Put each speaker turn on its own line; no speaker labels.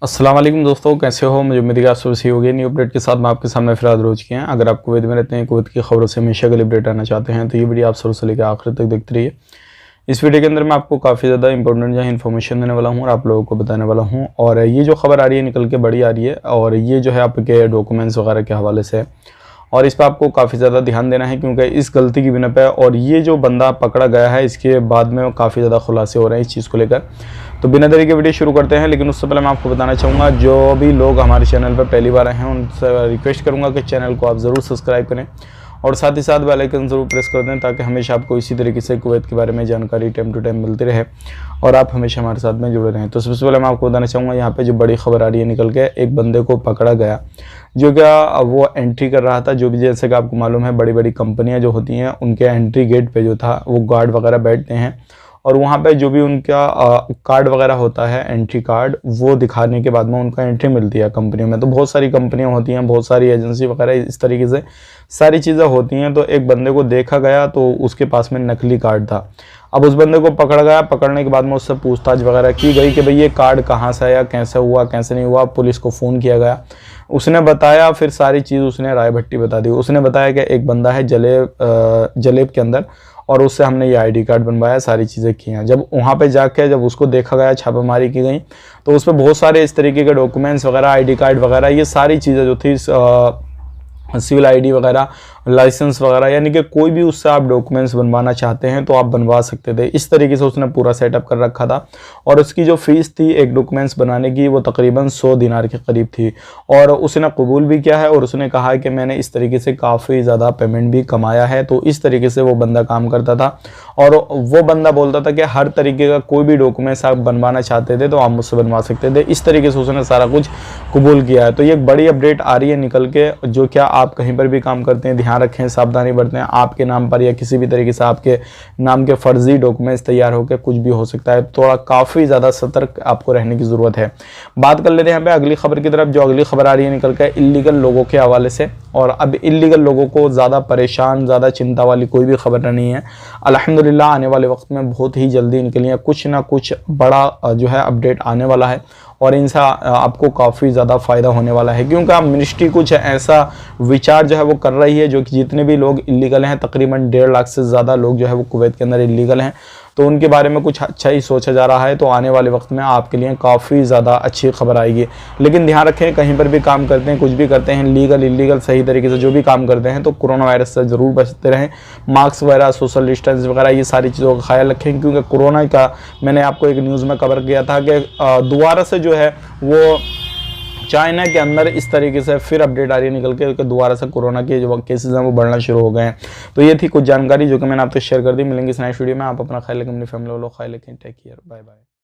अस्सलाम वालेकुम दोस्तों, कैसे हो? मुझे उम्मीद है कि आप सब सही होगी। न्यू अपडेट के साथ मैं आपके सामने फिर रोज के हैं। अगर आप कुवैत में रहते हैं, कुवैत की खबरों से हमेशा अगले अपडेट आना चाहते हैं तो ये वीडियो आप शुरू से लेकर आखिर तक देखते रहिए। इस वीडियो के अंदर मैं आपको काफ़ी ज़्यादा इंपॉर्टेंट जो है इन्फॉर्मेशन देने वाला हूँ और आप लोगों को बताने वाला हूँ। और ये जो खबर आ रही है निकल के बड़ी आ रही है और ये जो है आपके डॉक्यूमेंट्स वगैरह के हवाले से है और इस पर आपको काफ़ी ज़्यादा ध्यान देना है, क्योंकि इस गलती की बिना पे और ये जो बंदा पकड़ा गया है इसके बाद में काफ़ी ज़्यादा खुलासे हो रहे हैं इस चीज़ को लेकर। तो बिना देरी के वीडियो शुरू करते हैं, लेकिन उससे पहले मैं आपको बताना चाहूँगा जो भी लोग हमारे चैनल पर पहली बार आए हैं उनसे रिक्वेस्ट करूँगा कि चैनल को आप ज़रूर सब्सक्राइब करें और साथ ही साथ बेल आइकन ज़रूर प्रेस कर दें ताकि हमेशा आपको इसी तरीके से कुवैत के बारे में जानकारी टाइम टू टाइम मिलती रहे और आप हमेशा हमारे साथ में जुड़े रहें। तो सबसे पहले मैं आपको बताना चाहूँगा यहाँ पे जो बड़ी खबर आ रही है निकल के, एक बंदे को पकड़ा गया जो क्या वो एंट्री कर रहा था। जो भी जैसे कि आपको मालूम है बड़ी बड़ी कंपनियाँ जो होती हैं उनके एंट्री गेट पे जो था वो गार्ड वगैरह बैठते हैं और वहाँ पे जो भी उनका कार्ड वगैरह होता है, एंट्री कार्ड, वो दिखाने के बाद में उनका एंट्री मिलती है कंपनियों में। तो बहुत सारी कंपनियां होती हैं, बहुत सारी एजेंसी वगैरह इस तरीके से सारी चीज़ें होती हैं। तो एक बंदे को देखा गया तो उसके पास में नकली कार्ड था। अब उस बंदे को पकड़ा गया, पकड़ने के बाद में उससे पूछताछ वगैरह की गई कि भाई ये कार्ड कहाँ से आया, कैसे हुआ, कैसे नहीं हुआ। पुलिस को फ़ोन किया गया, उसने बताया, फिर सारी चीज़ उसने राय भट्टी बता दी। उसने बताया कि एक बंदा है जलेब के अंदर और उससे हमने ये आईडी कार्ड बनवाया, सारी चीज़ें की हैं। जब वहाँ पे जाके जब उसको देखा गया, छापेमारी की गई तो उस पर बहुत सारे इस तरीके के डॉक्यूमेंट्स वगैरह, आईडी कार्ड वगैरह, ये सारी चीज़ें जो थी, सिविल आईडी वगैरह, लाइसेंस वगैरह, यानी कि कोई भी उससे आप डॉक्यूमेंट्स बनवाना चाहते हैं तो आप बनवा सकते थे। इस तरीके से उसने पूरा सेटअप कर रखा था और उसकी जो फीस थी एक डॉक्यूमेंट्स बनाने की वो तकरीबन 100 दिनार के करीब थी और उसने कबूल भी किया है और उसने कहा है कि मैंने इस तरीके से काफ़ी ज़्यादा पेमेंट भी कमाया है। तो इस तरीके से वो बंदा काम करता था और वो बंदा बोलता था कि हर तरीके का कोई भी डॉक्यूमेंट्स आप बनवाना चाहते थे तो आप मुझसे बनवा सकते थे। इस तरीके से उसने सारा कुछ कबूल किया है। तो ये एक बड़ी अपडेट आ रही है निकल के, जो क्या आप कहीं पर भी काम करते हैं ध्यान रखें, सावधानी बरतें। आपके नाम पर या किसी भी तरीके से आपके नाम के फर्जी डॉक्यूमेंट्स तैयार होकर कुछ भी हो सकता है। थोड़ा काफ़ी ज़्यादा सतर्क आपको रहने की ज़रूरत है। बात कर लेते हैं यहाँ पे अगली खबर की तरफ। जो अगली खबर आ रही है निकल कर इल्लीगल लोगों के हवाले से, और अब इल्लीगल लोगों को ज़्यादा परेशान, ज़्यादा चिंता वाली कोई भी खबर नहीं है। अल्हम्दुलिल्लाह आने वाले वक्त में बहुत ही जल्दी इनके लिए कुछ ना कुछ बड़ा जो है अपडेट आने वाला है और इनसे आपको काफ़ी ज़्यादा फ़ायदा होने वाला है, क्योंकि अब मिनिस्ट्री कुछ ऐसा विचार जो है वो कर रही है जो कि जितने भी लोग इल्लीगल हैं, तकरीबन 1.5 लाख से ज़्यादा लोग जो है वो कुवैत के अंदर इल्लीगल हैं, तो उनके बारे में कुछ अच्छा ही सोचा जा रहा है। तो आने वाले वक्त में आपके लिए काफ़ी ज़्यादा अच्छी खबर आएगी। लेकिन ध्यान रखें, कहीं पर भी काम करते हैं, कुछ भी करते हैं, लीगल इल्लीगल सही तरीके से जो भी काम करते हैं, तो कोरोना वायरस से ज़रूर बचते रहें। मास्क वगैरह, सोशल डिस्टेंस वगैरह, ये सारी चीज़ों का ख्याल रखें, क्योंकि कोरोना का मैंने आपको एक न्यूज़ में कवर किया था कि दोबारा से जो है वो चाइना के अंदर इस तरीके से फिर अपडेट आ रही है निकल के दोबारा से कोरोना के जो केसेस हैं वो बढ़ना शुरू हो गए हैं। तो ये थी कुछ जानकारी जो कि मैंने आपसे शेयर कर दी। मिलेंगे इस नेक्स्ट वीडियो में। आप अपना ख्याल रखें, अपनी फैमिली वालों का ख्याल रखें। Take care, bye bye.